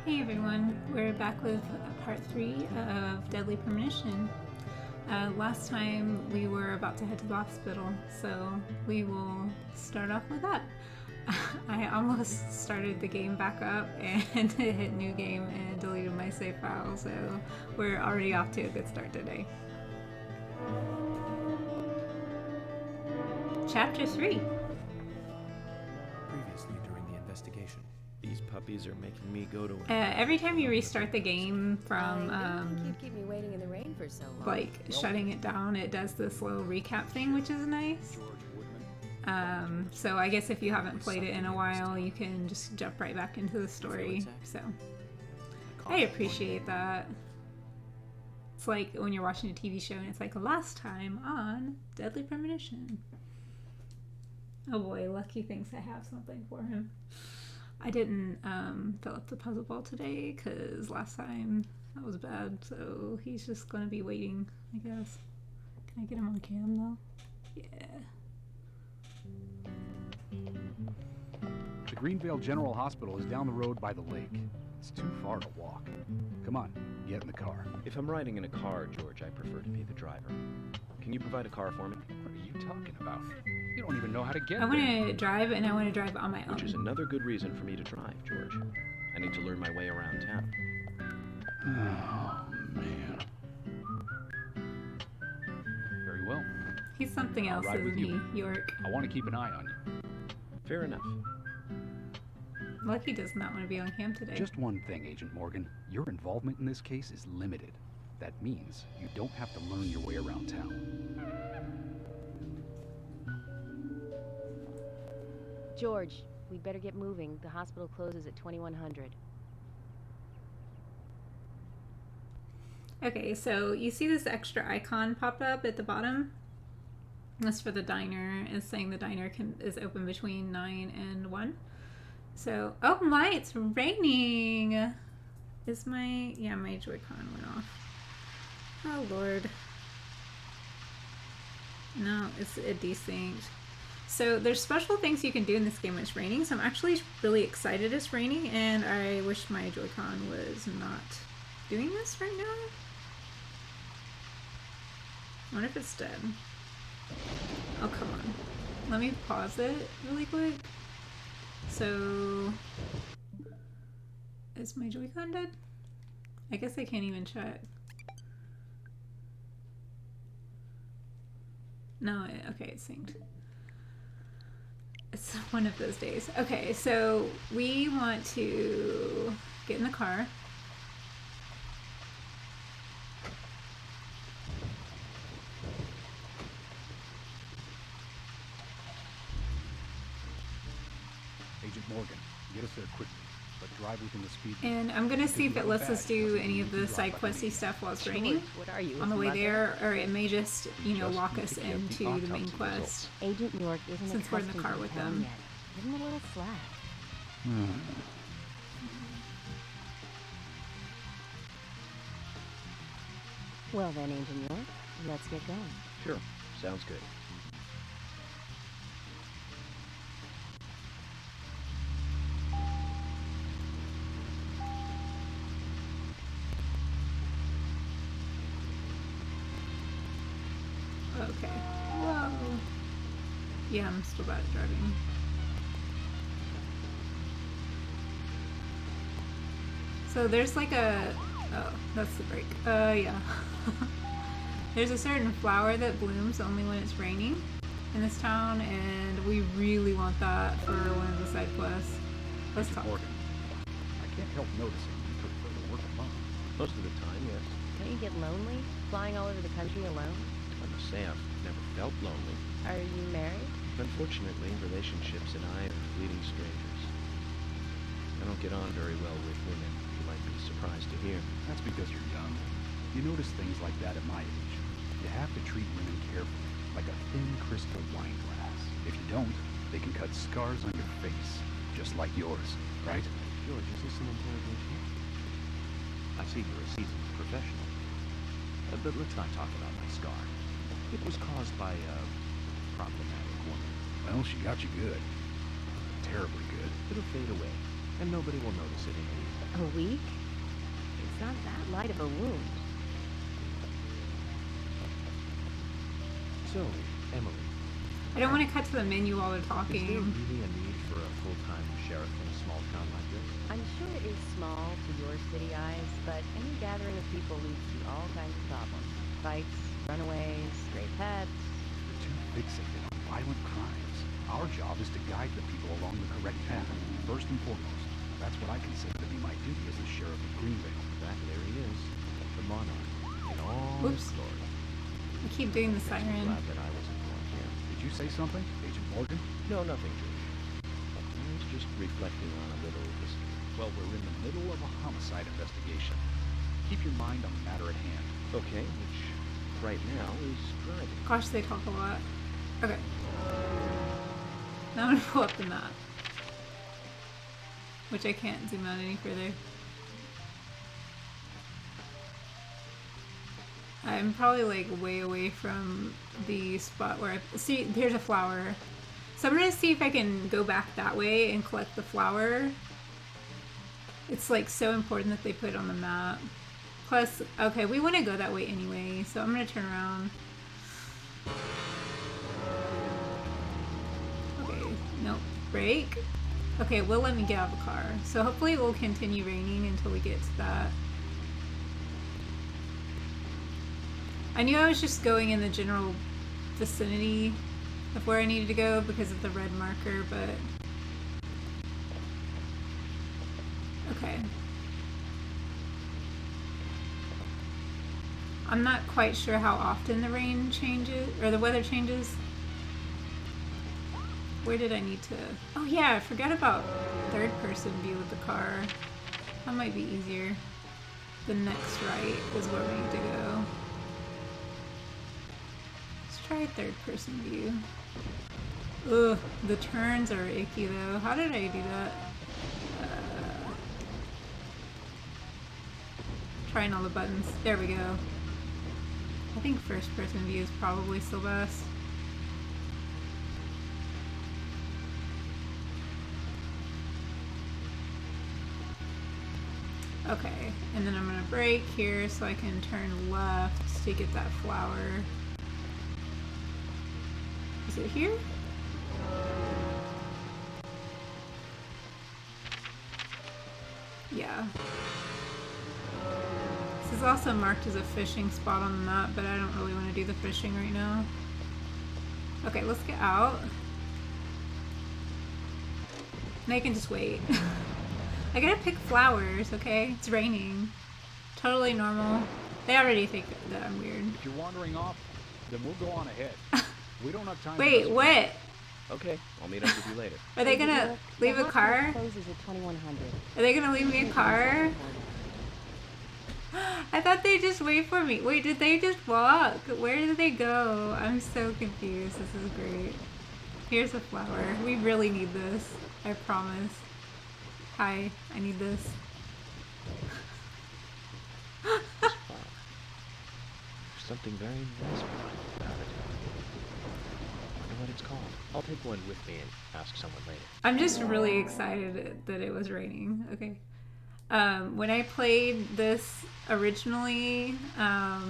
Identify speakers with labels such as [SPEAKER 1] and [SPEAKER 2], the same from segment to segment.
[SPEAKER 1] Hey everyone, we're back with part 3 of Deadly Premonition. Last time we were about to head to the hospital, so we will start off with that. I almost started the game back up and hit new game and deleted my save file, so we're already off to a good start today. Chapter 3.
[SPEAKER 2] Previously during the investigation. These puppies are making me go to
[SPEAKER 1] Every time you restart the game from
[SPEAKER 3] you'd keep me waiting in the rain for so long.
[SPEAKER 1] like shutting it down, it does this little recap thing, which is nice. So I guess if you haven't played it in a while, you can just jump right back into the story. So I appreciate that. It's like when you're watching a TV show and it's like last time on Deadly Premonition. Oh boy, Lucky thinks I have something for him. I didn't fill up the puzzle ball today because last time that was bad, so he's just going to be waiting, I guess. Can I get him on cam though? Yeah.
[SPEAKER 4] The Greenvale General Hospital is down the road by the lake. It's too far to walk. Come on, get in the car.
[SPEAKER 2] If I'm riding in a car, George, I prefer to be the driver. Can you provide a car for me?
[SPEAKER 4] What are you talking about? You don't even know how to get
[SPEAKER 1] I want
[SPEAKER 4] there.
[SPEAKER 1] to drive, and I want to drive on my own.
[SPEAKER 2] Which is another good reason for me to drive, George. I need to learn my way around town.
[SPEAKER 4] Oh, man. Very well.
[SPEAKER 1] He's something else,
[SPEAKER 4] I'll ride
[SPEAKER 1] isn't
[SPEAKER 4] with you.
[SPEAKER 1] he, York?
[SPEAKER 4] I want to keep an eye on you.
[SPEAKER 2] Fair enough.
[SPEAKER 1] Lucky does not want to be on cam today.
[SPEAKER 4] Just one thing, Agent Morgan. Your involvement in this case is limited. That means you don't have to learn your way around town.
[SPEAKER 3] George, we'd better get moving. The hospital closes at 2100.
[SPEAKER 1] Okay, so you see this extra icon pop up at the bottom? That's for the diner. It's saying the diner is open between 9 and 1. So, oh my, it's raining! Is my, yeah, my Joy-Con went off. Oh lord. No, it's a desynced. So there's special things you can do in this game when it's raining, so I'm actually really excited it's raining, and I wish my Joy-Con was not doing this right now. I wonder if it's dead. Oh, come on. Let me pause it really quick. So, is my Joy-Con dead? I guess I can't even check. No, okay, it's synced. It's one of those days. Okay, so we want to get in the car.
[SPEAKER 4] Agent Morgan, get us there quickly, but drive within the speed limit.
[SPEAKER 1] And I'm gonna see if it lets us do any of the side questy stuff while it's raining.
[SPEAKER 3] George, what are you,
[SPEAKER 1] On the
[SPEAKER 3] his
[SPEAKER 1] way
[SPEAKER 3] mother?
[SPEAKER 1] there, or it may just, you know,
[SPEAKER 4] Just
[SPEAKER 1] lock
[SPEAKER 4] need
[SPEAKER 1] us
[SPEAKER 4] to get the
[SPEAKER 1] into the main
[SPEAKER 4] autopsy
[SPEAKER 1] quest.
[SPEAKER 3] Agent York isn't
[SPEAKER 1] Since we're in the
[SPEAKER 3] accustomed
[SPEAKER 1] car
[SPEAKER 3] to
[SPEAKER 1] with
[SPEAKER 3] town
[SPEAKER 1] them.
[SPEAKER 3] yet. Give him a little slack. Well then, Agent York, let's get going.
[SPEAKER 2] Sure. Sounds good.
[SPEAKER 1] Okay. Whoa. Yeah, I'm still bad at driving. So there's like a... Oh, that's the break. Yeah. There's a certain flower that blooms only when it's raining in this town, and we really want that for one of the side quests. Let's
[SPEAKER 4] Agent
[SPEAKER 1] talk.
[SPEAKER 4] Morgan, I can't help noticing you prefer to work alone.
[SPEAKER 2] Most of the time, yes.
[SPEAKER 3] Don't you get lonely, flying all over the country alone?
[SPEAKER 2] I must say I've never felt lonely.
[SPEAKER 3] Are you married?
[SPEAKER 2] Unfortunately, relationships and I are fleeting strangers. I don't get on very well with women. You might be surprised to hear.
[SPEAKER 4] That's because you're young. You notice things like that at my age. You have to treat women carefully, like a thin crystal wine glass. If you don't, they can cut scars on your face, just like yours, right?
[SPEAKER 2] George, is this an interrogation?
[SPEAKER 5] I see you're a seasoned professional. But let's not talk about my scar. It was caused by a problematic woman.
[SPEAKER 4] Well, she got you good. Terribly good.
[SPEAKER 5] It'll fade away. and nobody will notice it in a week.
[SPEAKER 3] A week? It's not that light of a wound.
[SPEAKER 5] So, Emily,
[SPEAKER 1] I don't want to cut to the menu while they're
[SPEAKER 5] is there
[SPEAKER 1] talking.
[SPEAKER 5] really a need for a full-time sheriff in a small town like this?
[SPEAKER 3] I'm sure it is small to your city eyes, but any gathering of people leads to all kinds of problems. Fights, runaways, stray pets.
[SPEAKER 4] You're too fixated on violent crimes. Our job is to guide the people along the correct path, first and foremost. That's what I consider to be my duty as the sheriff of Greenvale.
[SPEAKER 5] That there he is, the monarch, in all
[SPEAKER 1] Oops.
[SPEAKER 5] his glory.
[SPEAKER 1] I keep doing the
[SPEAKER 5] Makes me
[SPEAKER 1] siren.
[SPEAKER 5] glad that I wasn't born here.
[SPEAKER 4] Did you say something, Agent Morgan?
[SPEAKER 5] No, nothing, George. I was just reflecting on a little history.
[SPEAKER 4] Well, we're in the middle of a homicide investigation. Keep your mind on the matter at hand.
[SPEAKER 2] Okay, which right now is driving.
[SPEAKER 1] Gosh, they talk a lot. Okay. Now I'm gonna pull up the map. Which I can't zoom out any further. I'm probably like way away from the spot where I see. Here's a flower, so I'm gonna see if I can go back that way and collect the flower. It's like so important that they put it on the map. Plus, okay, we want to go that way anyway, so I'm gonna turn around. Okay, nope, brake. Okay, it will let me get out of the car, so hopefully it will continue raining until we get to that. I knew I was just going in the general vicinity of where I needed to go because of the red marker, but... Okay. I'm not quite sure how often the rain changes, or the weather changes. Where did I need to... Oh yeah, I forgot about third person view of the car. That might be easier. The next right is where we need to go. Try third person view. Ugh, the turns are icky though. How did I do that? Trying all the buttons. There we go. I think first person view is probably still best. Okay, and then I'm gonna brake here so I can turn left to get that flower. Is it here? Yeah. This is also marked as a fishing spot on the map, but I don't really want to do the fishing right now. Okay, let's get out. Now you can just wait. I gotta pick flowers, okay? It's raining. Totally normal. They already think that I'm weird.
[SPEAKER 4] If you're wandering off, then we'll go on ahead. We don't have time.
[SPEAKER 1] Wait, what?
[SPEAKER 2] Okay, I'll meet up with you later.
[SPEAKER 1] Are they gonna leave a car?
[SPEAKER 3] Closes at 2100.
[SPEAKER 1] Are they gonna leave me a car? I thought they just wait for me. Wait, did they just walk? Where did they go? I'm so confused. This is great. Here's a flower. We really need this. I promise. Hi, I need this.
[SPEAKER 2] There's something very nice about it. Wonder what it's called. I'll take one with me and ask someone later.
[SPEAKER 1] I'm just really excited that it was raining. Okay. When I played this originally, I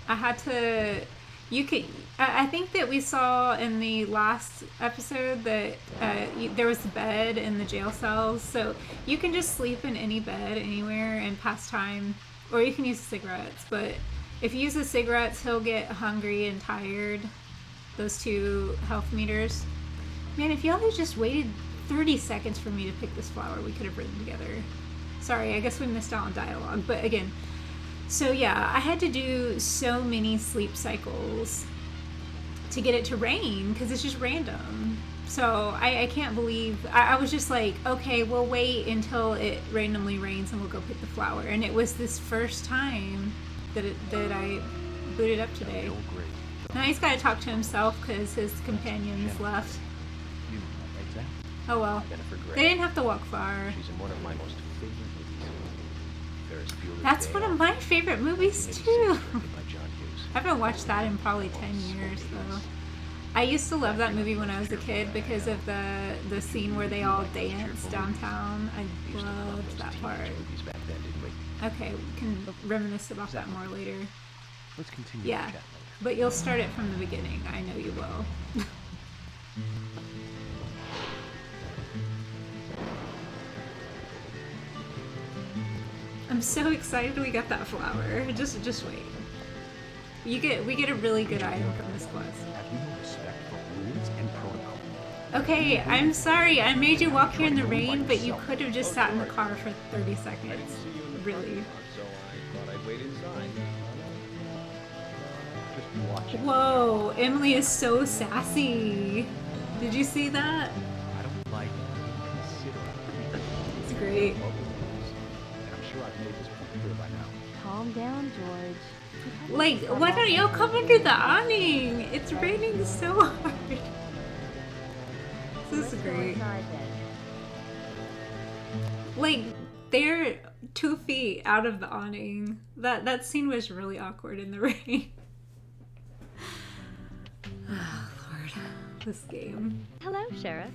[SPEAKER 1] had to... I think that we saw in the last episode that there was a bed in the jail cells, so you can just sleep in any bed anywhere and pass time, or you can use cigarettes, but if you use the cigarettes, he'll get hungry and tired, those two health meters. Man, if y'all had just waited 30 seconds for me to pick this flower, we could have written together. Sorry, I guess we missed out on dialogue, but again, so yeah, I had to do so many sleep cycles to get it to rain because it's just random. So I can't believe, I was just like, okay, we'll wait until it randomly rains and we'll go pick the flower. And it was this first time that I booted up today. Now he's got to talk to himself because his companions left.
[SPEAKER 5] You know that, exactly.
[SPEAKER 1] Oh well.
[SPEAKER 2] Jennifer Grey.
[SPEAKER 1] They didn't have to walk far.
[SPEAKER 2] She's in one of my most favorite movies. Ferris Bueller's
[SPEAKER 1] That's
[SPEAKER 2] Day
[SPEAKER 1] one of
[SPEAKER 2] Off,
[SPEAKER 1] my favorite movies
[SPEAKER 2] 1986,
[SPEAKER 1] too.
[SPEAKER 2] directed by John Hughes.
[SPEAKER 1] I haven't watched that in probably 10 years though. I used to love that movie when I was a kid because of the scene where they all dance downtown. I
[SPEAKER 2] We used to love
[SPEAKER 1] loved
[SPEAKER 2] those
[SPEAKER 1] that part.
[SPEAKER 2] teenage movies back then, didn't we?
[SPEAKER 1] Okay, we can reminisce about that more later.
[SPEAKER 5] Let's continue
[SPEAKER 1] Yeah,
[SPEAKER 5] the chat later.
[SPEAKER 1] but you'll start it from the beginning. I know you will. I'm so excited we got that flower. Just wait. We get a really good item from this quest.
[SPEAKER 4] Have you no respect for rules and protocol?
[SPEAKER 1] Okay, I'm sorry. I made you walk here in the rain, but you could have just sat in the car for 30 seconds. Really.
[SPEAKER 2] So I thought I'd wait inside.
[SPEAKER 4] Just watch it.
[SPEAKER 1] Whoa, Emily is so sassy. Did you see that?
[SPEAKER 4] I don't like consider
[SPEAKER 1] It's great.
[SPEAKER 4] and I'm sure I've made this point clear by now.
[SPEAKER 3] Calm down, George.
[SPEAKER 1] Like, why don't y'all come under the awning? It's raining so hard. This is great.
[SPEAKER 3] Inside then.
[SPEAKER 1] Like, they're 2 feet out of the awning. That scene was really awkward in the rain. Oh, Lord. This game.
[SPEAKER 3] Hello, Sheriff.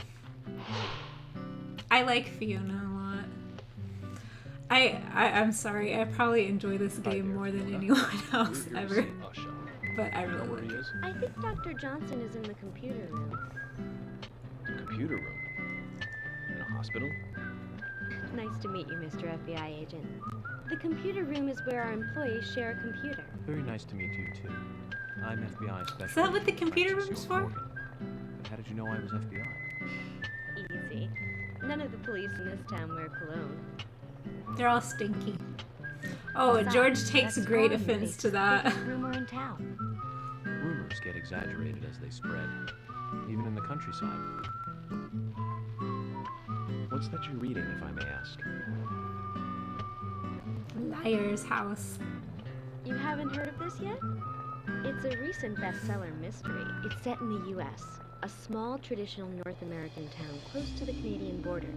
[SPEAKER 1] I like Fiona a lot. I'm sorry, I probably enjoy this game more than anyone else ever. But I really like it.
[SPEAKER 6] I think Dr. Johnson is in the computer room.
[SPEAKER 2] Computer room? In a hospital?
[SPEAKER 6] Nice to meet you, Mr. FBI agent. The computer room is where our employees share a computer.
[SPEAKER 5] Very nice to meet you, too. I'm FBI Special.
[SPEAKER 1] Is that what the
[SPEAKER 5] Agent
[SPEAKER 1] computer
[SPEAKER 5] Francis
[SPEAKER 1] room's
[SPEAKER 5] York
[SPEAKER 1] for?
[SPEAKER 5] Morgan. But how did you know I was FBI?
[SPEAKER 6] Easy. None of the police in this town wear cologne.
[SPEAKER 1] They're all stinky. Oh,
[SPEAKER 3] Besides,
[SPEAKER 1] George takes
[SPEAKER 3] that's
[SPEAKER 1] great
[SPEAKER 3] Ron
[SPEAKER 1] offense
[SPEAKER 3] makes
[SPEAKER 1] to
[SPEAKER 3] the
[SPEAKER 1] that.
[SPEAKER 3] biggest rumor in town.
[SPEAKER 5] Rumors get exaggerated as they spread, even in the countryside.
[SPEAKER 2] What's that you're reading, if I may ask?
[SPEAKER 1] Liar's house.
[SPEAKER 6] You haven't heard of this yet? It's a recent bestseller mystery. It's set in the U.S., a small traditional North American town close to the Canadian border.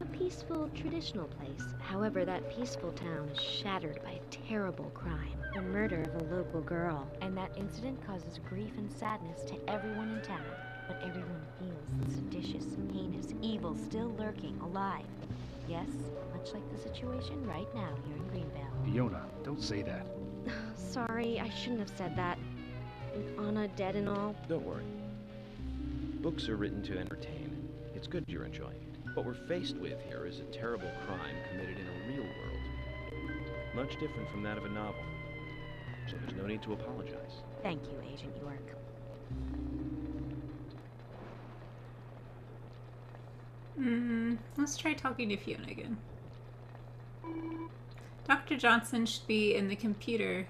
[SPEAKER 6] A peaceful, traditional place. However, that peaceful town is shattered by a terrible crime. The murder of a local girl. And that incident causes grief and sadness to everyone in town. But everyone feels the seditious, heinous evil still lurking, alive. Yes, much like the situation right now here in Greenvale.
[SPEAKER 4] Fiona, don't say that.
[SPEAKER 6] Sorry, I shouldn't have said that. With Anna dead and all.
[SPEAKER 2] Don't worry. Books are written to entertain, and it's good you're enjoying it. What we're faced with here is a terrible crime committed in a real world. Much different from that of a novel. So there's no need to apologize.
[SPEAKER 3] Thank you, Agent York.
[SPEAKER 1] Let's try talking to Fiona again. Dr. Johnson should be in the computer.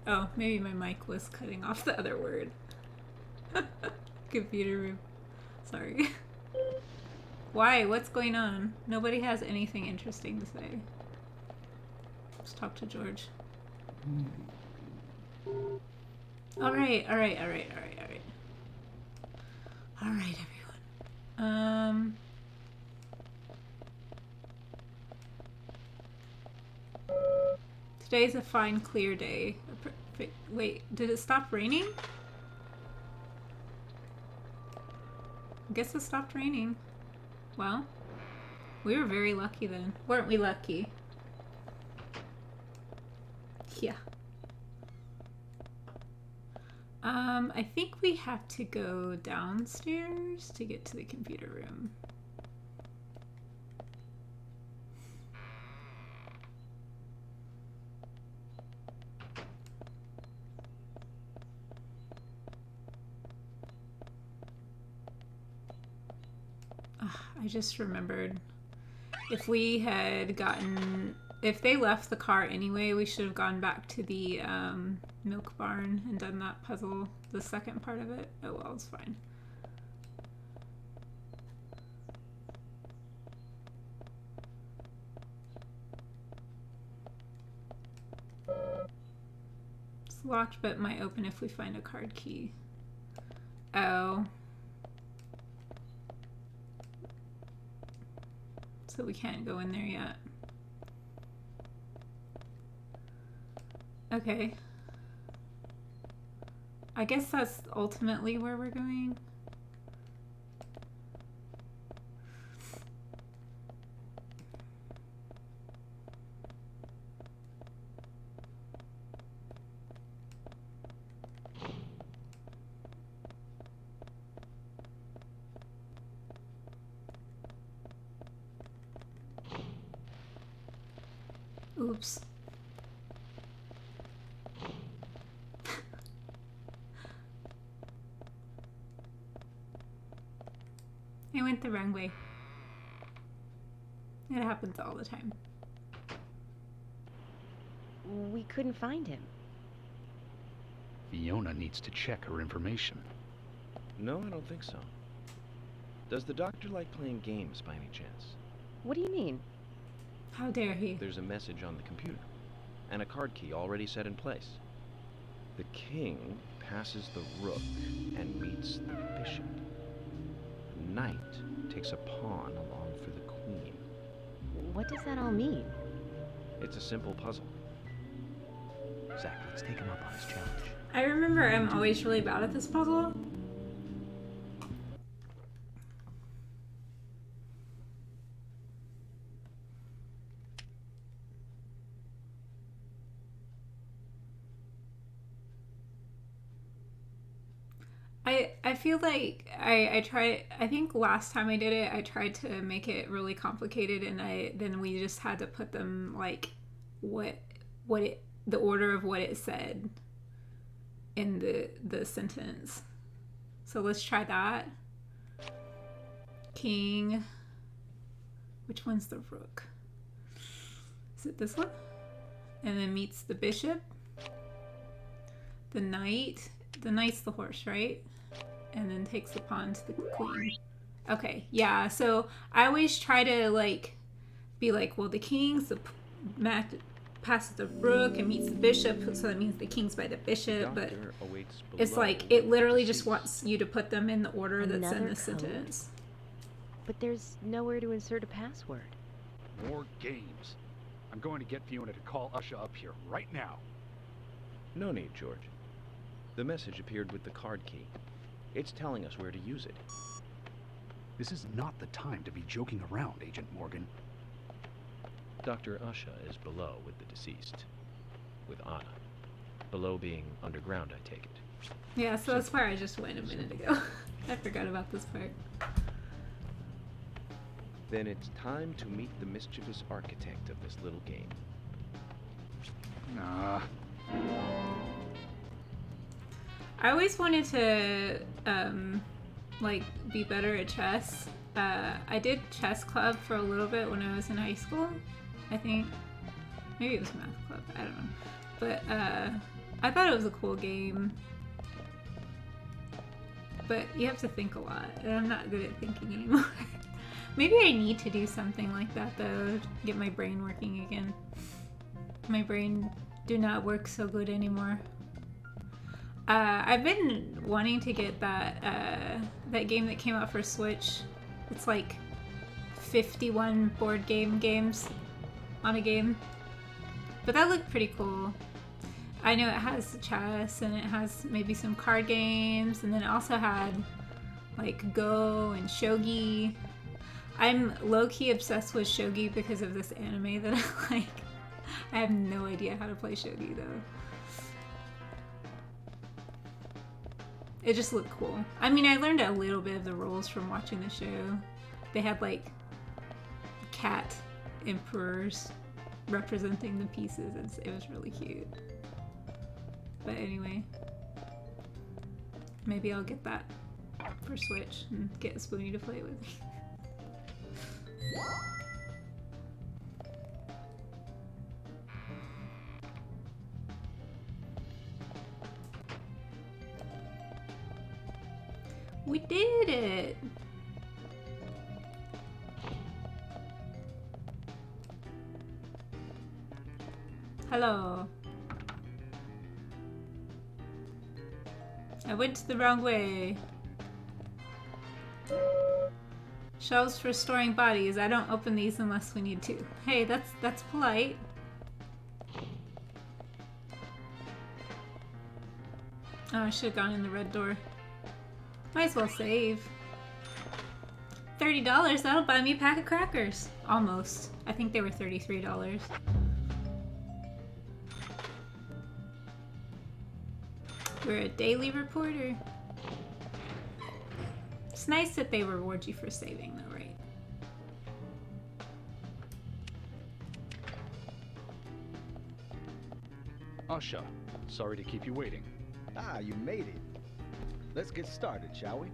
[SPEAKER 1] Oh, maybe my mic was cutting off the other word. Computer room. Sorry. Why? What's going on? Nobody has anything interesting to say. Let's talk to George. Alright, alright, alright, alright, alright. Alright, everyone. Today's a fine, clear day. Wait, did it stop raining? I guess it stopped raining. Well, we were very lucky then. Weren't we lucky? Yeah. I think we have to go downstairs to get to the computer room. I just remembered if we had gotten, if they left the car anyway, we should have gone back to the milk barn and done that puzzle, the second part of it. Oh well, it's fine. It's locked but might open if we find a card key. Oh. So we can't go in there yet. Okay. I guess that's ultimately where we're going. Oops. I went the wrong way. It happens all the time.
[SPEAKER 3] We couldn't find him.
[SPEAKER 4] Fiona needs to check her information.
[SPEAKER 2] No, I don't think so. Does the doctor like playing games by any chance?
[SPEAKER 3] What do you mean?
[SPEAKER 1] How dare he?
[SPEAKER 2] There's a message on the computer, and a card key already set in place. The king passes the rook and meets the bishop. The knight takes a pawn along for the queen.
[SPEAKER 3] What does that all mean?
[SPEAKER 2] It's a simple puzzle.
[SPEAKER 5] Zach, let's take him up on his challenge.
[SPEAKER 1] I remember I'm always really bad at this puzzle. I feel like I think last time I did it, I tried to make it really complicated, and then we just had to put them like the order of what it said in the sentence. So let's try that. King. Which one's the rook? Is it this one? And then meets the bishop. The knight. The knight's the horse, right? And then takes the pawn to the queen. Okay, yeah. So I always try to like be like, well, the king's passes the rook and meets the bishop, so that means the king's by the bishop. But it's like it literally just wants you to put them in the order that's in the sentence.
[SPEAKER 3] But there's nowhere to insert a password.
[SPEAKER 4] More games. I'm going to get Fiona to call Usha up here right now.
[SPEAKER 2] No need, George. The message appeared with the card key. It's telling us where to use it.
[SPEAKER 4] This is not the time to be joking around, Agent Morgan.
[SPEAKER 2] Dr. Usha is below with the deceased. With Anna. Below being underground, I take it.
[SPEAKER 1] Yeah, so that's where I just went a minute ago. I forgot about this part.
[SPEAKER 2] Then it's time to meet the mischievous architect of this little game.
[SPEAKER 4] Nah.
[SPEAKER 1] I always wanted to, like, be better at chess. I did chess club for a little bit when I was in high school, I think. Maybe it was math club, I don't know. But, I thought it was a cool game. But you have to think a lot, and I'm not good at thinking anymore. Maybe I need to do something like that, though, to get my brain working again. My brain do not work so good anymore. I've been wanting to get that game that came out for Switch. It's like 51 board games on a game. But that looked pretty cool. I know it has chess and it has maybe some card games, and then it also had like Go and Shogi. I'm low-key obsessed with Shogi because of this anime that I like. I have no idea how to play Shogi though. It just looked cool. I mean, I learned a little bit of the rules from watching the show. They had like cat emperors representing the pieces. It was really cute. But anyway, maybe I'll get that for Switch and get Spoonie to play with me. We did it! Hello. I went the wrong way. Shelves for storing bodies. I don't open these unless we need to. Hey, that's polite. Oh, I should have gone in the red door. Might as well save. $30, that'll buy me a pack of crackers. Almost. I think they were $33. We're a daily reporter. It's nice that they reward you for saving though, right?
[SPEAKER 4] Usha, sorry to keep you waiting.
[SPEAKER 7] Ah, you made it. Let's get started, shall we?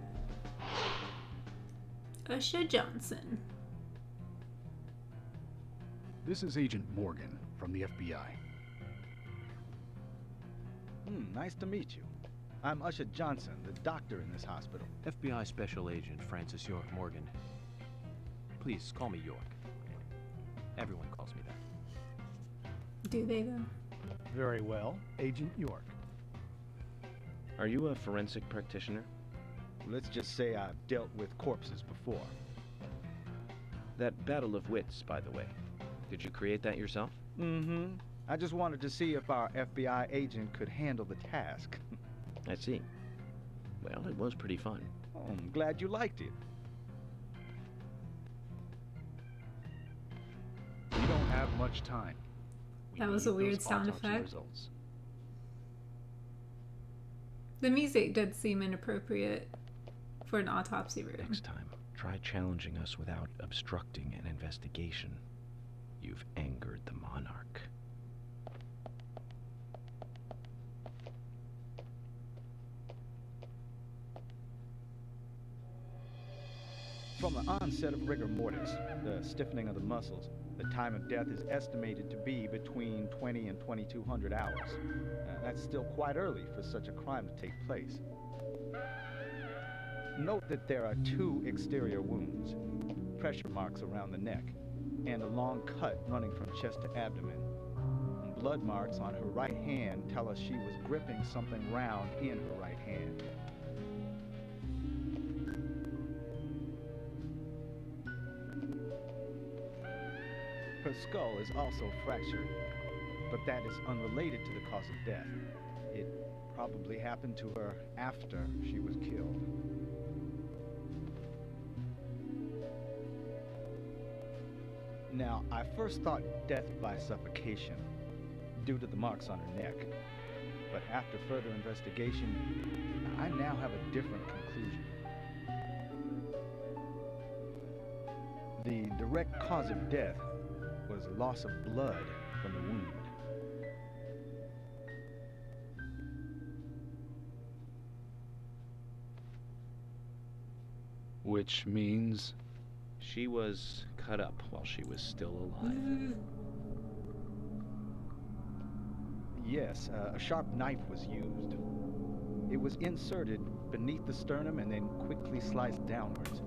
[SPEAKER 1] Usha Johnson.
[SPEAKER 4] This is Agent Morgan from the FBI.
[SPEAKER 7] Nice to meet you. I'm Usha Johnson, the doctor in this hospital.
[SPEAKER 5] FBI Special Agent Francis York Morgan. Please call me York. Everyone calls me that.
[SPEAKER 1] Do they though?
[SPEAKER 8] Very well, Agent York.
[SPEAKER 2] Are you a forensic practitioner?
[SPEAKER 7] Let's just say I've dealt with corpses before.
[SPEAKER 2] That battle of wits, by the way. Did you create that yourself?
[SPEAKER 7] Mm-hmm. I just wanted to see if our FBI agent could handle the task.
[SPEAKER 2] I see. Well, it was pretty fun.
[SPEAKER 7] Oh, I'm glad you liked it.
[SPEAKER 4] We don't have much time. We
[SPEAKER 1] That was a
[SPEAKER 4] need
[SPEAKER 1] weird
[SPEAKER 4] those
[SPEAKER 1] sound
[SPEAKER 4] autopsy
[SPEAKER 1] effect.
[SPEAKER 4] Results.
[SPEAKER 1] The music did seem inappropriate for an autopsy room.
[SPEAKER 2] Next time, try challenging us without obstructing an investigation. You've angered the monarch.
[SPEAKER 7] From the onset of rigor mortis, the stiffening of the muscles, the time of death is estimated to be between 20 and 2200 hours. That's still quite early for such a crime to take place. Note that there are 2 exterior wounds, pressure marks around the neck, and a long cut running from chest to abdomen. Blood marks on her right hand tell us she was gripping something round in her right hand. Her skull is also fractured, but that is unrelated to the cause of death. It probably happened to her after she was killed. Now, I first thought death by suffocation, due to the marks on her neck. But after further investigation, I now have a different conclusion. The direct cause of death was loss of blood from the wound.
[SPEAKER 4] Which means...
[SPEAKER 2] She was cut up while she was still alive.
[SPEAKER 7] Yes, a sharp knife was used. It was inserted beneath the sternum and then quickly sliced downwards.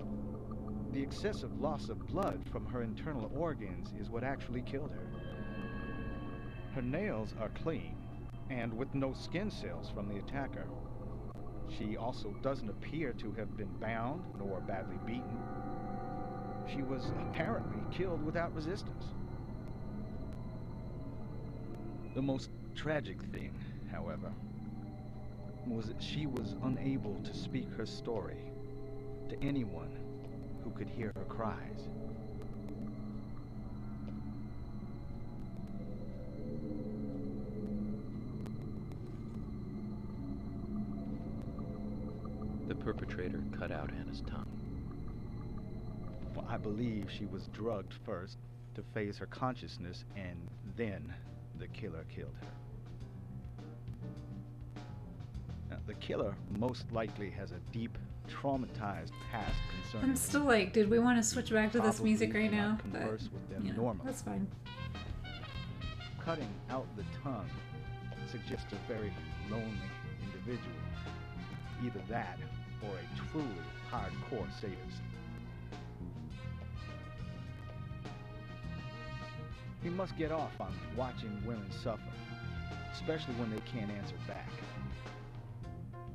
[SPEAKER 7] The excessive loss of blood from her internal organs is what actually killed her. Her nails are clean, and with no skin cells from the attacker. She also doesn't appear to have been bound nor badly beaten. She was apparently killed without resistance. The most tragic thing, however, was that she was unable to speak her story to anyone who could hear her cries.
[SPEAKER 2] The perpetrator cut out Anna's tongue.
[SPEAKER 7] Well, I believe she was drugged first to phase her consciousness, and then the killer killed her. Now, the killer most likely has a deep, traumatized past concerning
[SPEAKER 1] I'm still like, did we want to switch back to this
[SPEAKER 7] Probably
[SPEAKER 1] music right now?
[SPEAKER 7] cannot converse with them
[SPEAKER 1] you know,
[SPEAKER 7] normally.
[SPEAKER 1] that's fine.
[SPEAKER 7] Cutting out the tongue suggests a very lonely individual. Either that, or a truly hardcore sadist. He must get off on watching women suffer, especially when they can't answer back.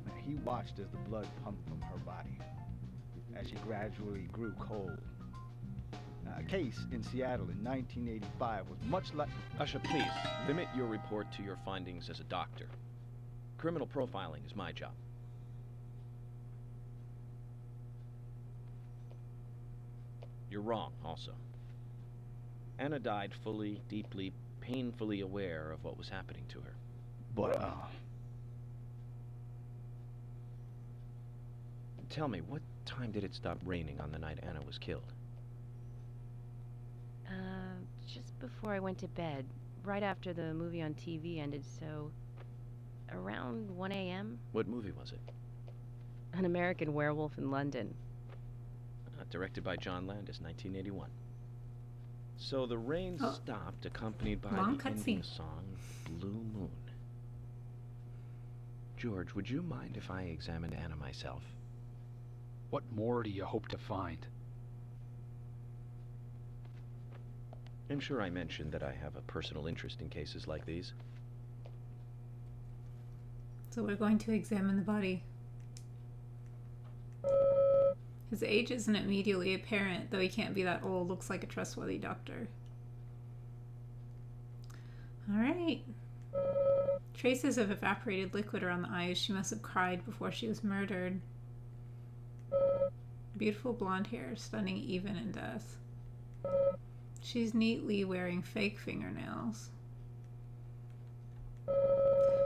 [SPEAKER 7] Now, he watched as the blood pumped from her body, as she gradually grew cold. Now, a case in Seattle in 1985 was much like...
[SPEAKER 2] Usha, please, limit your report to your findings as a doctor. Criminal profiling is my job. You're wrong, also. Anna died fully, deeply, painfully aware of what was happening to her.
[SPEAKER 7] But,
[SPEAKER 2] Tell me, what time did it stop raining on the night Anna was killed?
[SPEAKER 3] Just before I went to bed, right after the movie on TV ended, so around 1 a.m.
[SPEAKER 2] What movie was it?
[SPEAKER 3] An American Werewolf in London.
[SPEAKER 2] Directed by John Landis, 1981. So the rain stopped, accompanied by
[SPEAKER 1] Long
[SPEAKER 2] the ending
[SPEAKER 1] cutscene.
[SPEAKER 2] song, Blue Moon. George, would you mind if I examined Anna myself?
[SPEAKER 4] What more do you hope to find?
[SPEAKER 2] I'm sure I mentioned that I have a personal interest in cases like these.
[SPEAKER 1] So we're going to examine the body. His age isn't immediately apparent, though he can't be that old. Looks like a trustworthy doctor. Alright. Traces of evaporated liquid are on the eyes. She must have cried before she was murdered. Beautiful blonde hair, stunning even in death. She's neatly wearing fake fingernails.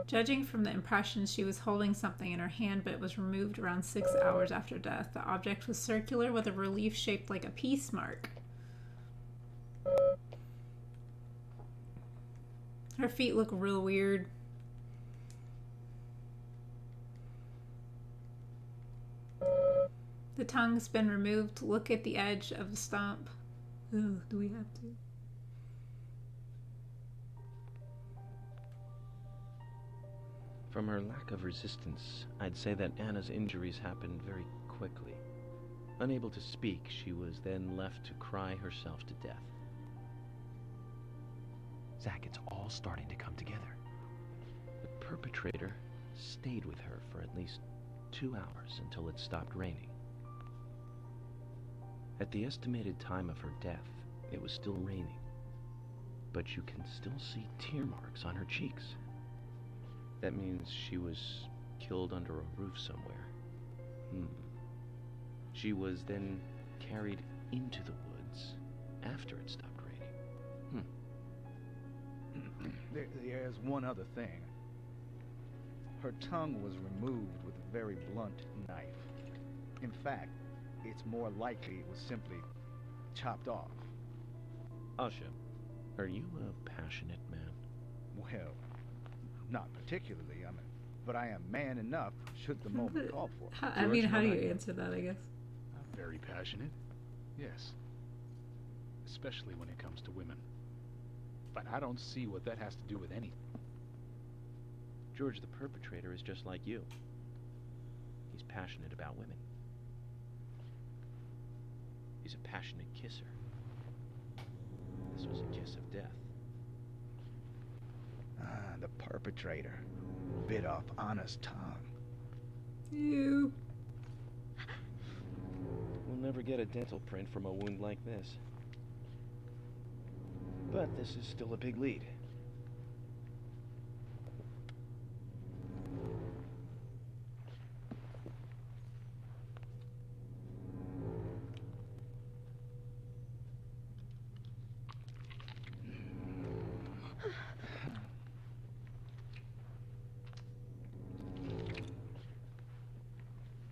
[SPEAKER 1] Judging from the impressions, she was holding something in her hand, but it was removed around 6 hours after death. The object was circular with a relief shaped like a peace mark. Her feet look real weird. The tongue's been removed. Look at the edge of the stump. Ugh, do we have to?
[SPEAKER 2] From her lack of resistance, I'd say that Anna's injuries happened very quickly. Unable to speak, she was then left to cry herself to death.
[SPEAKER 5] Zach, it's all starting to come together.
[SPEAKER 2] The perpetrator stayed with her for at least 2 hours until it stopped raining. At the estimated time of her death, it was still raining, but you can still see tear marks on her cheeks. That means she was killed under a roof somewhere. She was then carried into the woods after it stopped raining.
[SPEAKER 7] There's one other thing. Her tongue was removed with a very blunt knife. In fact, it's more likely it was simply chopped off.
[SPEAKER 2] Asha, are you a passionate man?
[SPEAKER 7] Well, not particularly, but I am man enough should the moment call for it.
[SPEAKER 1] I mean, how do you answer that, I guess?
[SPEAKER 4] I'm very passionate. Yes. Especially when it comes to women. But I don't see what that has to do with anything.
[SPEAKER 2] George, the perpetrator, is just like you. He's passionate about women. He's a passionate kisser. This was a kiss of death.
[SPEAKER 7] The perpetrator bit off Anna's tongue.
[SPEAKER 1] Ew.
[SPEAKER 2] We'll never get a dental print from a wound like this. But this is still a big lead.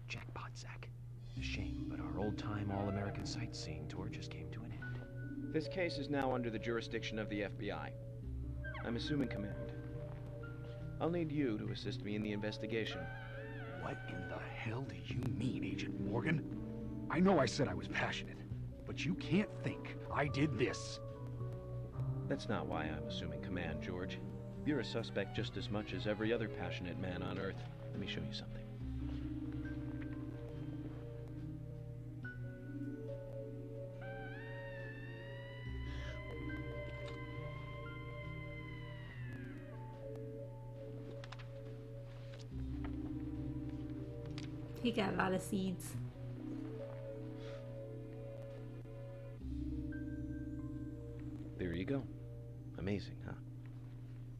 [SPEAKER 5] Jackpot, Zach. A shame, but our old-time all-American sightseeing tour just came to an end.
[SPEAKER 2] This case is now under the jurisdiction of the FBI. I'm assuming command. I'll need you to assist me in the investigation.
[SPEAKER 4] What in the hell do you mean, Agent Morgan? I know I said I was passionate, but you can't think I did this.
[SPEAKER 2] That's not why I'm assuming command, George. You're a suspect just as much as every other passionate man on Earth. Let me show you something.
[SPEAKER 1] He got a lot of seeds.
[SPEAKER 2] There you go. Amazing, huh?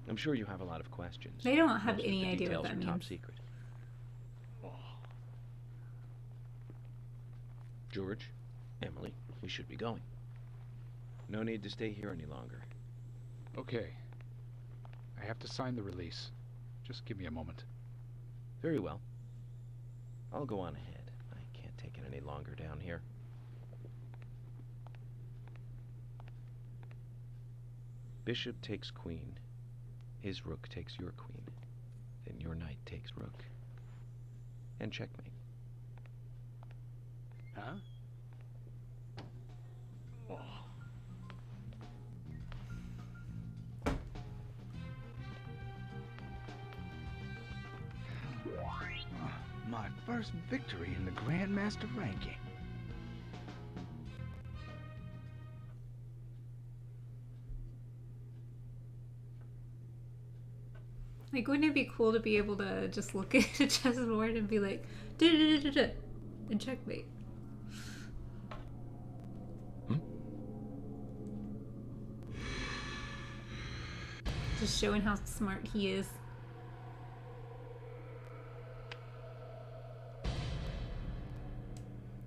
[SPEAKER 2] I'm sure you have a lot of questions.
[SPEAKER 1] They don't have
[SPEAKER 2] Most of
[SPEAKER 1] any
[SPEAKER 2] the
[SPEAKER 1] idea what
[SPEAKER 2] details
[SPEAKER 1] that
[SPEAKER 2] are top
[SPEAKER 1] means.
[SPEAKER 2] secret. George, Emily, we should be going. No need to stay here any longer.
[SPEAKER 4] Okay. I have to sign the release. Just give me a moment.
[SPEAKER 2] Very well. I'll go on ahead. I can't take it any longer down here. Bishop takes queen. His rook takes your queen. Then your knight takes rook. And checkmate.
[SPEAKER 4] Huh?
[SPEAKER 7] My first victory in the Grandmaster ranking.
[SPEAKER 1] Like, wouldn't it be cool to be able to just look at a chessboard and be like, da-da-da-da-da, and checkmate? Just showing how smart he is.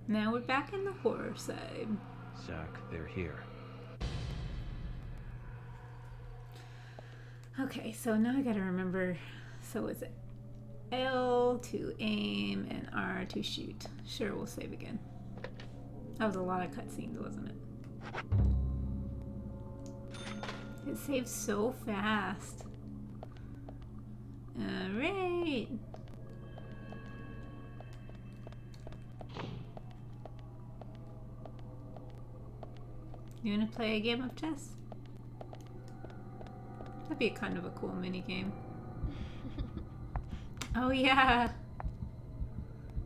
[SPEAKER 1] Now we're back in the horror side.
[SPEAKER 5] Zach, they're here.
[SPEAKER 1] Okay, so now I gotta remember. So it's L to aim and R to shoot. Sure, we'll save again. That was a lot of cutscenes, wasn't it? It saves so fast. Alright. You wanna play a game of chess? That'd be kind of a cool mini game. Oh yeah.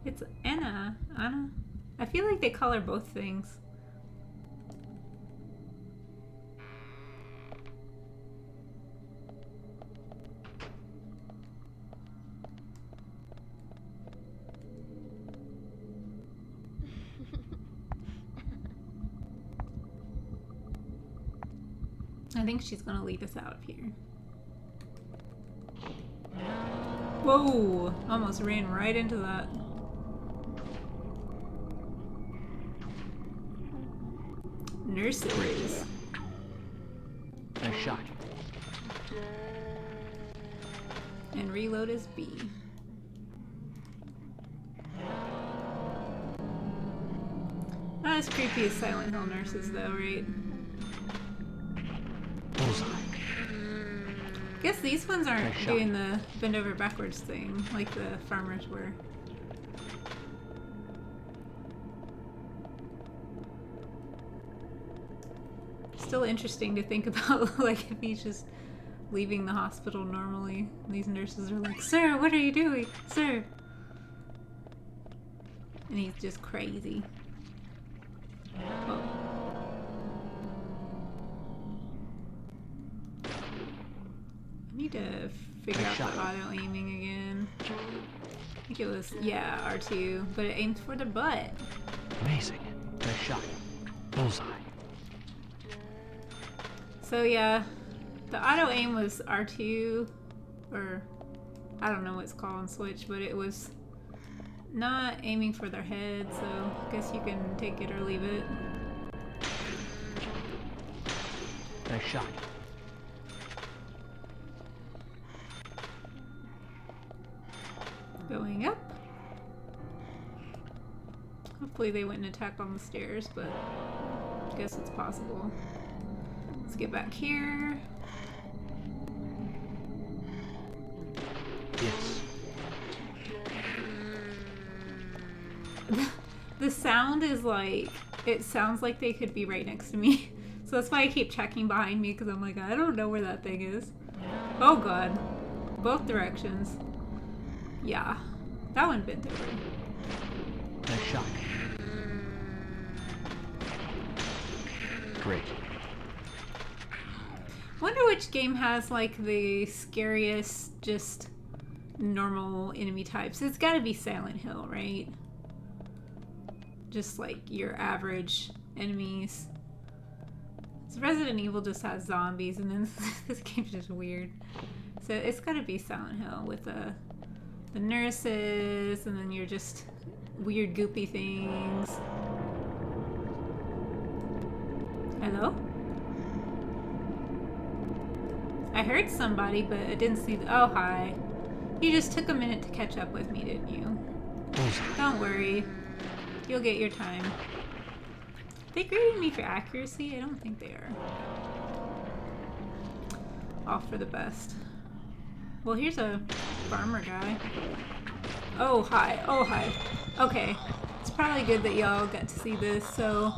[SPEAKER 1] It's Anna. Anna. I feel like they call her both things. I think she's gonna lead us out of here. Whoa! Almost ran right into that. Nurses.
[SPEAKER 5] Nice shot.
[SPEAKER 1] And reload is B. Not as creepy as Silent Hill nurses though, right?
[SPEAKER 5] Bullseye.
[SPEAKER 1] Guess these ones aren't doing the bend over backwards thing like the farmers were. Still interesting to think about, like if he's just leaving the hospital normally. These nurses are like, "Sir, what are you doing, sir?" And he's just crazy. Oh. I need to figure out the auto aiming again. I think it was, yeah, R2, but it aims for the butt.
[SPEAKER 5] Amazing. Nice shot. Bullseye.
[SPEAKER 1] So yeah, the auto aim was R2, or I don't know what it's called on Switch, but it was not aiming for their head, so I guess you can take it or leave it.
[SPEAKER 5] Nice shot.
[SPEAKER 1] Going up. Hopefully they wouldn't attack on the stairs, but I guess it's possible. Let's get back here.
[SPEAKER 5] Yes.
[SPEAKER 1] The sound is like, it sounds like they could be right next to me. So that's why I keep checking behind me, because I'm like, I don't know where that thing is. Oh god. Both directions. Yeah. That one bent over.
[SPEAKER 5] Nice shot. Great.
[SPEAKER 1] Wonder which game has like the scariest, just normal enemy types. It's gotta be Silent Hill, right? Just like your average enemies. Resident Evil just has zombies, and then this game's just weird. So it's gotta be Silent Hill with the nurses, and then you're just weird goopy things. Hello? I heard somebody, but I didn't see the— oh, hi. You just took a minute to catch up with me, didn't you? Don't worry. You'll get your time. They graded me for accuracy? I don't think they are. All for the best. Well, here's a farmer guy. Oh, hi. Oh, hi. Okay. It's probably good that y'all got to see this. So,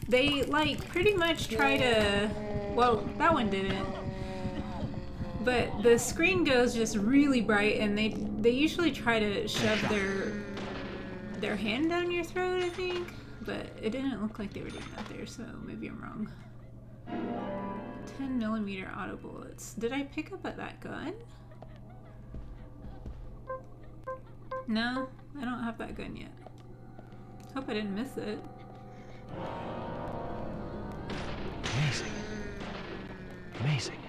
[SPEAKER 1] they, like, pretty much try to... well, that one didn't. But the screen goes just really bright, and they usually try to shove their hand down your throat, I think. But it didn't look like they were doing that there, so maybe I'm wrong. 10mm auto bullets. Did I pick up at that gun? No, I don't have that gun yet. Hope I didn't miss it.
[SPEAKER 5] Amazing. Amazing.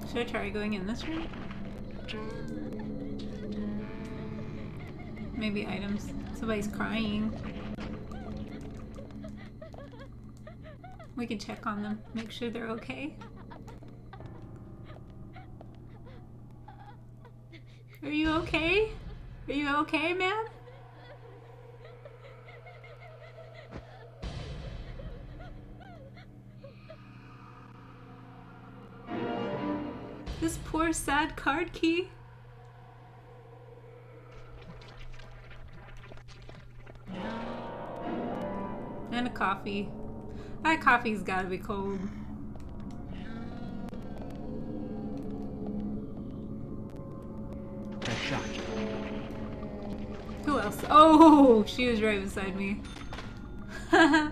[SPEAKER 1] Should I try going in this room? Maybe items. Somebody's crying. We can check on them, make sure they're okay. Are you okay? Are you okay, ma'am? This poor sad card key. And a coffee. That coffee's gotta be cold.
[SPEAKER 5] That shot.
[SPEAKER 1] Who else? Oh, she was right beside me.
[SPEAKER 5] Amazing.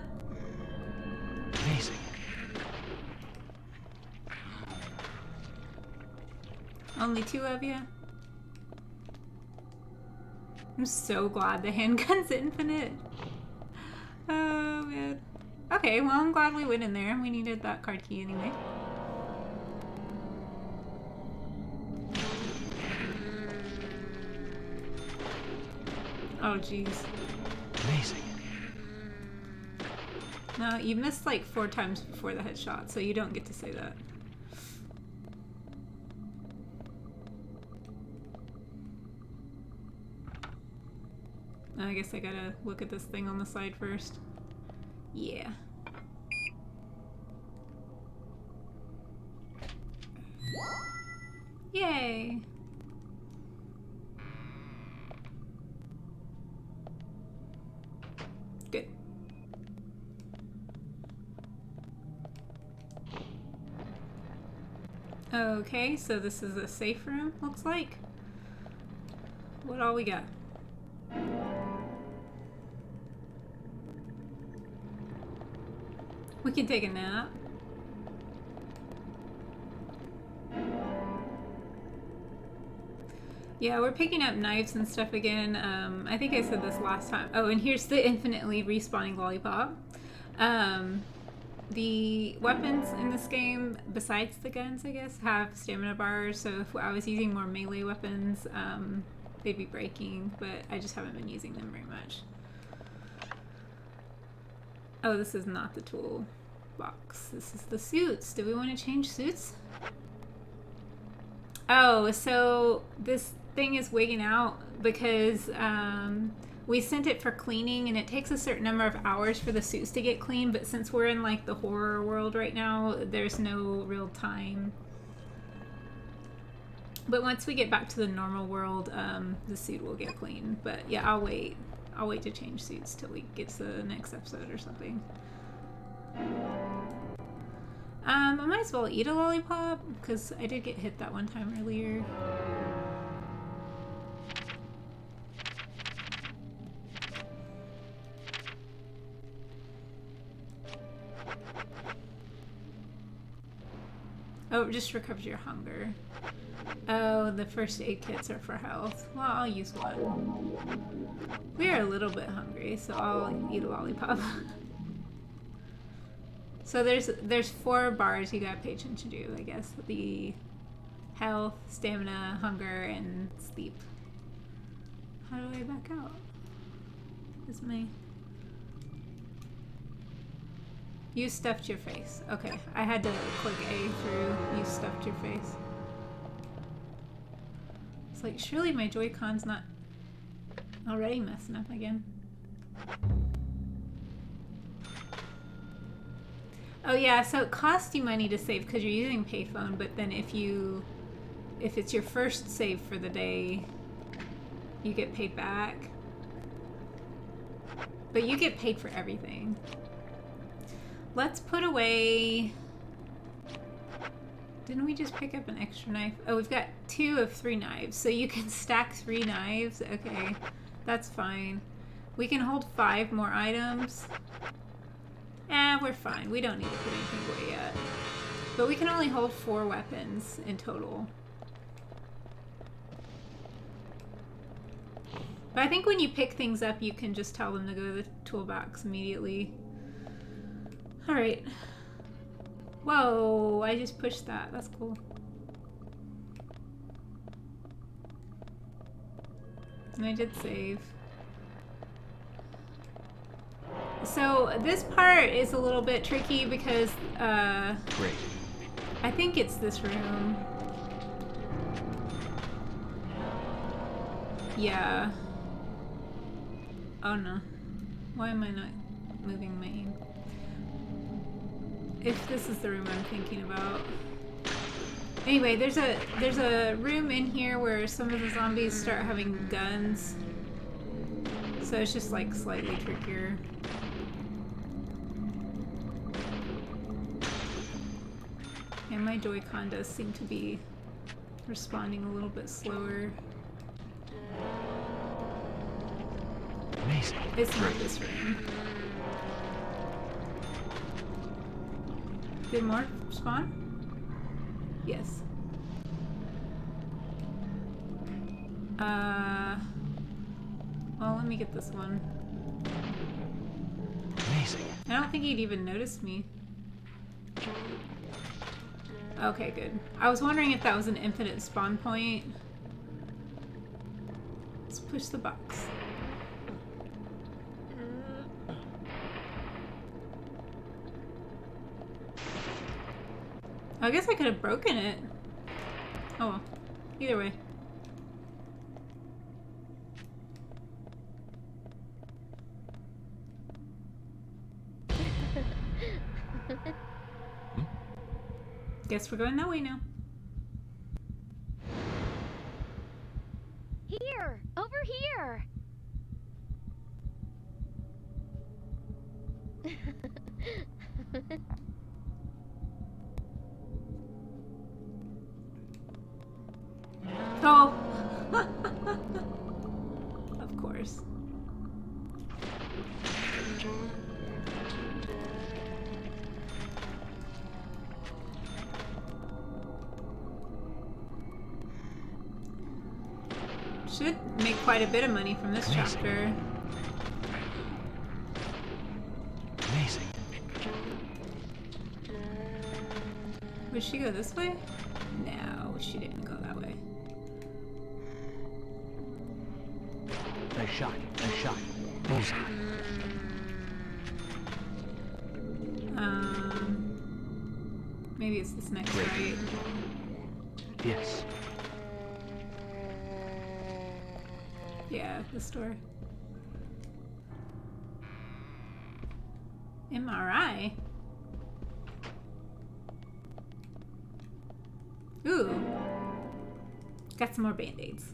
[SPEAKER 1] Only two of you? I'm so glad the handgun's infinite. Oh, man. Okay, well, I'm glad we went in there. We needed that card key anyway. Oh, jeez.
[SPEAKER 5] Amazing.
[SPEAKER 1] No, you missed like 4 times before the headshot, so you don't get to say that. I guess I gotta look at this thing on the side first. Yeah. Yay! Good. Okay, so this is a safe room, looks like. What all we got? We can take a nap. Yeah, we're picking up knives and stuff again. I think I said this last time. Oh, and here's the infinitely respawning lollipop. The weapons in this game, besides the guns, I guess, have stamina bars. So if I was using more melee weapons, they'd be breaking, but I just haven't been using them very much. Oh, this is not the tool box. This is the suits. Do we want to change suits? Oh, so this thing is wigging out because we sent it for cleaning, and it takes a certain number of hours for the suits to get clean, but since we're in like the horror world right now, there's no real time. But once we get back to the normal world, the suit will get clean. But yeah, I'll wait. I'll wait to change suits till we get to the next episode or something. I might as well eat a lollipop, because I did get hit that one time earlier. Oh, Oh, it just recovers your hunger. Oh, the first aid kits are for health. Well, I'll use one. We are a little bit hungry, so I'll eat a lollipop. So there's 4 bars you gotta pay attention to, I guess. The health, stamina, hunger, and sleep. How do I back out? Is my... You stuffed your face. Okay, I had to click A through you stuffed your face. It's like, surely my Joy-Con's not already messing up again. Oh yeah, so it costs you money to save because you're using payphone, but then if it's your first save for the day, you get paid back. But you get paid for everything. Let's put away... Didn't we just pick up an extra knife? Oh, we've got 2 of 3 knives, so you can stack 3 knives. Okay, that's fine. We can hold 5 more items. We're fine. We don't need to put anything away yet. But we can only hold 4 weapons in total. But I think when you pick things up, you can just tell them to go to the toolbox immediately. Alright. Whoa, I just pushed that. That's cool. And I did save. So this part is a little bit tricky because
[SPEAKER 5] Great.
[SPEAKER 1] I think it's this room. Yeah. Oh no. Why am I not moving my aim? If this is the room I'm thinking about. Anyway, there's a room in here where some of the zombies start having guns. So it's just like slightly trickier. And my Joy-Con does seem to be responding a little bit slower.
[SPEAKER 5] Amazing.
[SPEAKER 1] It's not this room. Did more spawn? Yes. Well, let me get this one.
[SPEAKER 5] Amazing.
[SPEAKER 1] I don't think he'd even noticed me. Okay, good. I was wondering if that was an infinite spawn point. Let's push the box. I guess I could have broken it. Oh well. Either way. Guess we're going that way now.
[SPEAKER 6] Here! Over here!
[SPEAKER 1] Oh! Of course. Should make quite a bit of money from this chapter.
[SPEAKER 5] Amazing.
[SPEAKER 1] Would she go this way? No, she didn't go that way.
[SPEAKER 5] Nice shot. Nice shot. Bullseye.
[SPEAKER 1] Maybe it's this next right.
[SPEAKER 5] Yes.
[SPEAKER 1] Yeah, this door. MRI? Ooh. Got some more band-aids.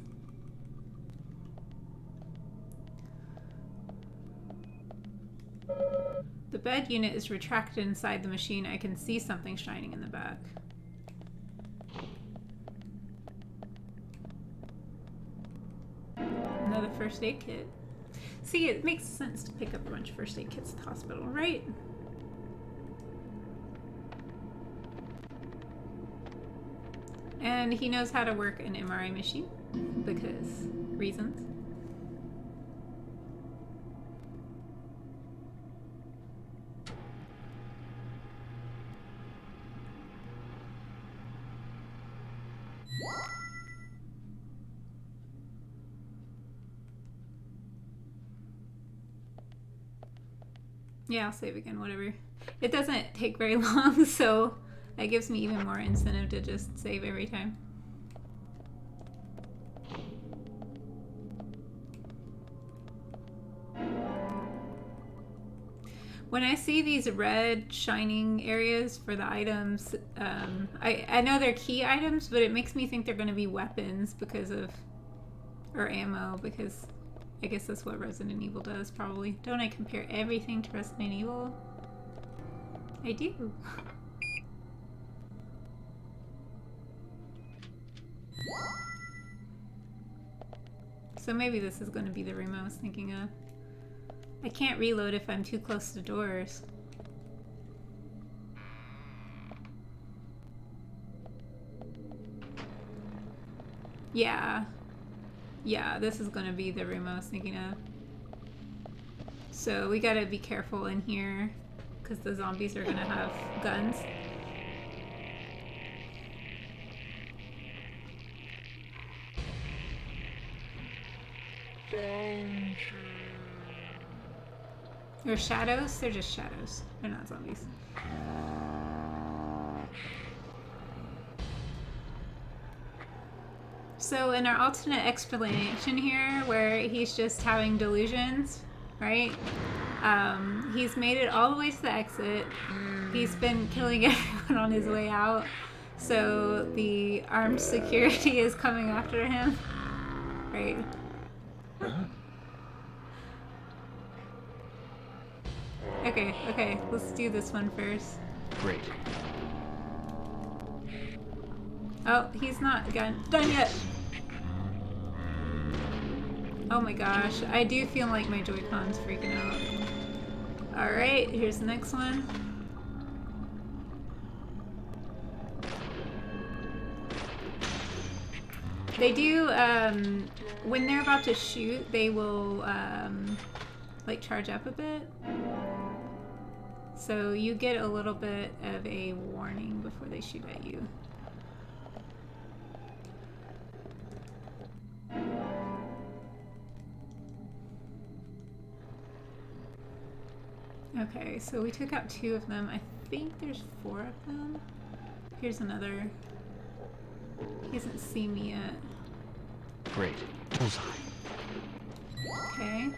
[SPEAKER 1] The bed unit is retracted inside the machine. I can see something shining in the back. Another first aid kit. See, it makes sense to pick up a bunch of first aid kits at the hospital, right? And he knows how to work an MRI machine because reasons. Yeah, I'll save again, whatever. It doesn't take very long, so that gives me even more incentive to just save every time. When I see these red shining areas for the items, I know they're key items, but it makes me think they're going to be weapons because of, or ammo, because I guess that's what Resident Evil does, probably. Don't I compare everything to Resident Evil? I do. So maybe this is going to be the room I was thinking of. I can't reload if I'm too close to doors. Yeah. Yeah, this is going to be the room I was thinking of. So we gotta be careful in here because the zombies are going to have guns. They're shadows? They're just shadows. They're not zombies. So in our alternate explanation here, where he's just having delusions, right? He's made it all the way to the exit. He's been killing everyone on his way out. So the armed security is coming after him, right? Okay, let's do this one first.
[SPEAKER 4] Great.
[SPEAKER 1] Oh, he's not done yet. Oh my gosh, I do feel like my Joy-Con's freaking out. Alright, here's the next one. They do, when they're about to shoot, they will, like charge up a bit. So you get a little bit of a warning before they shoot at you. Okay, so we took out 2 of them. I think there's 4 of them. Here's another. He hasn't seen me yet.
[SPEAKER 4] Great. Bullseye.
[SPEAKER 1] Okay.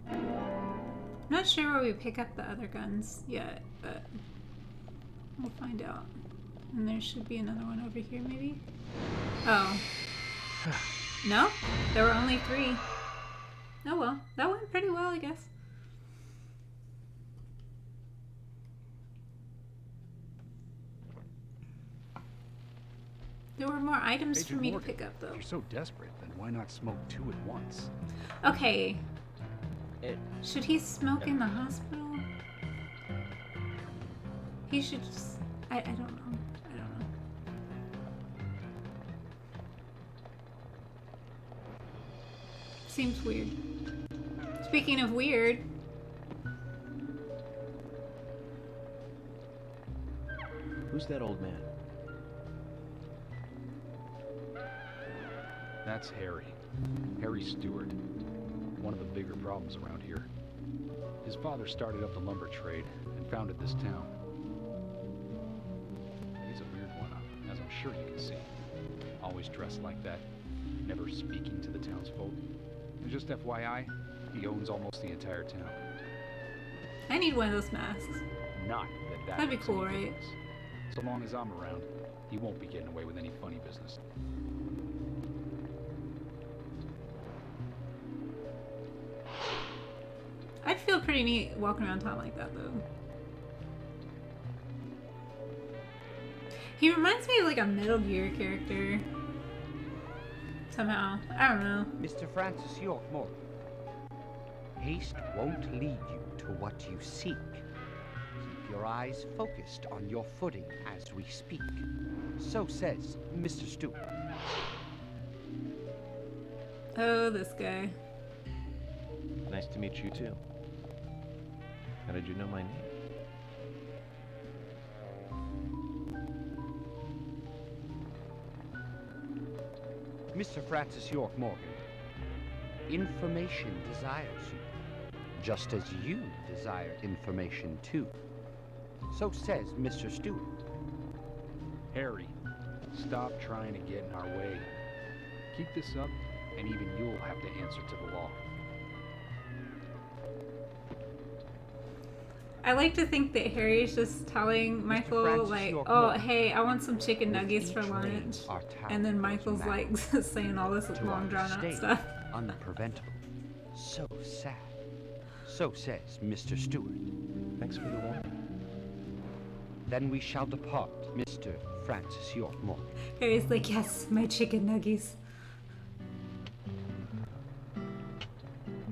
[SPEAKER 1] I'm not sure where we pick up the other guns yet, but we'll find out. And there should be another one over here, maybe? Oh. No? There were only 3. Oh well. That went pretty well, I guess. There were more items for me to pick up, though.
[SPEAKER 4] If you're so desperate, then why not smoke 2 at once?
[SPEAKER 1] Okay. Should he smoke in the hospital? He should just... I don't know. I don't know. Seems weird. Speaking of weird...
[SPEAKER 2] Who's that old man?
[SPEAKER 4] That's Harry. Harry Stewart. One of the bigger problems around here. His father started up the lumber trade and founded this town. He's a weird one, as I'm sure you can see. Always dressed like that, never speaking to the townsfolk. And just FYI, he owns almost the entire town.
[SPEAKER 1] I need one of those masks.
[SPEAKER 4] Not that
[SPEAKER 1] That'd be
[SPEAKER 4] makes
[SPEAKER 1] cool,
[SPEAKER 4] any
[SPEAKER 1] right?
[SPEAKER 4] difference. So long as I'm around, he won't be getting away with any funny business.
[SPEAKER 1] I'd feel pretty neat walking around town like that, though. He reminds me of like a Metal Gear character. Somehow. I don't know.
[SPEAKER 9] Mr. Francis York Morgan. Haste won't lead you to what you seek. Keep your eyes focused on your footing as we speak. So says Mr. Stewart.
[SPEAKER 1] Oh, this guy.
[SPEAKER 2] Nice to meet you too. How did you know my name?
[SPEAKER 9] Mr. Francis York Morgan, information desires you, just as you desire information too. So says Mr. Stewart.
[SPEAKER 4] Harry, stop trying to get in our way. Keep this up, and even you'll have to answer to the law.
[SPEAKER 1] I like to think that Harry's just telling Michael,
[SPEAKER 9] Francis
[SPEAKER 1] like,
[SPEAKER 9] York
[SPEAKER 1] oh,
[SPEAKER 9] Morgan,
[SPEAKER 1] hey, I want some chicken
[SPEAKER 9] with
[SPEAKER 1] nuggets for
[SPEAKER 9] each
[SPEAKER 1] lunch.
[SPEAKER 9] rain, our
[SPEAKER 1] And then
[SPEAKER 9] town
[SPEAKER 1] Michael's
[SPEAKER 9] goes
[SPEAKER 1] like
[SPEAKER 9] mad.
[SPEAKER 1] saying all this
[SPEAKER 9] To
[SPEAKER 1] long
[SPEAKER 9] our
[SPEAKER 1] drawn out
[SPEAKER 9] state,
[SPEAKER 1] stuff.
[SPEAKER 9] unpreventable. So sad. So says Mr. Stewart.
[SPEAKER 2] Thanks for the warning.
[SPEAKER 9] Then we shall depart, Mr. Francis York Morgan.
[SPEAKER 1] Harry's like, yes, my chicken nuggets.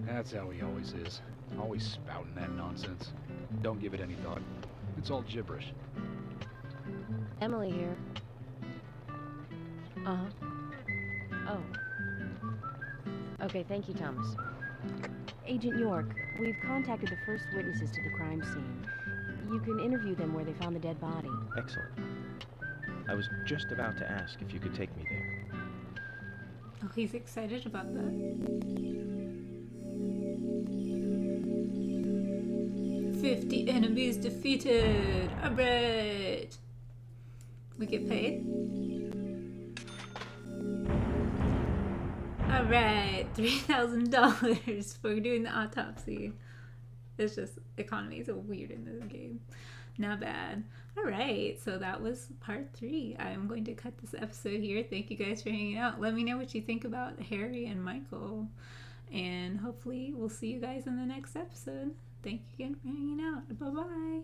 [SPEAKER 4] That's how he always is. Always spouting that nonsense. Don't give it any thought. It's all gibberish.
[SPEAKER 3] Emily here. Uh-huh. Oh. Okay, thank you, Thomas. Agent York, we've contacted the first witnesses to the crime scene. You can interview them where they found the dead body.
[SPEAKER 2] Excellent. I was just about to ask if you could take me there.
[SPEAKER 1] Oh, he's excited about that. 50 enemies defeated. Alright. We get paid. Alright, $3,000 for doing the autopsy. It's just, economy is so weird in this game. Not bad. Alright, so that was part 3. I'm going to cut this episode here. Thank you guys for hanging out. Let me know what you think about Harry and Michael. And hopefully we'll see you guys in the next episode. Thank you again for hanging out. Bye-bye.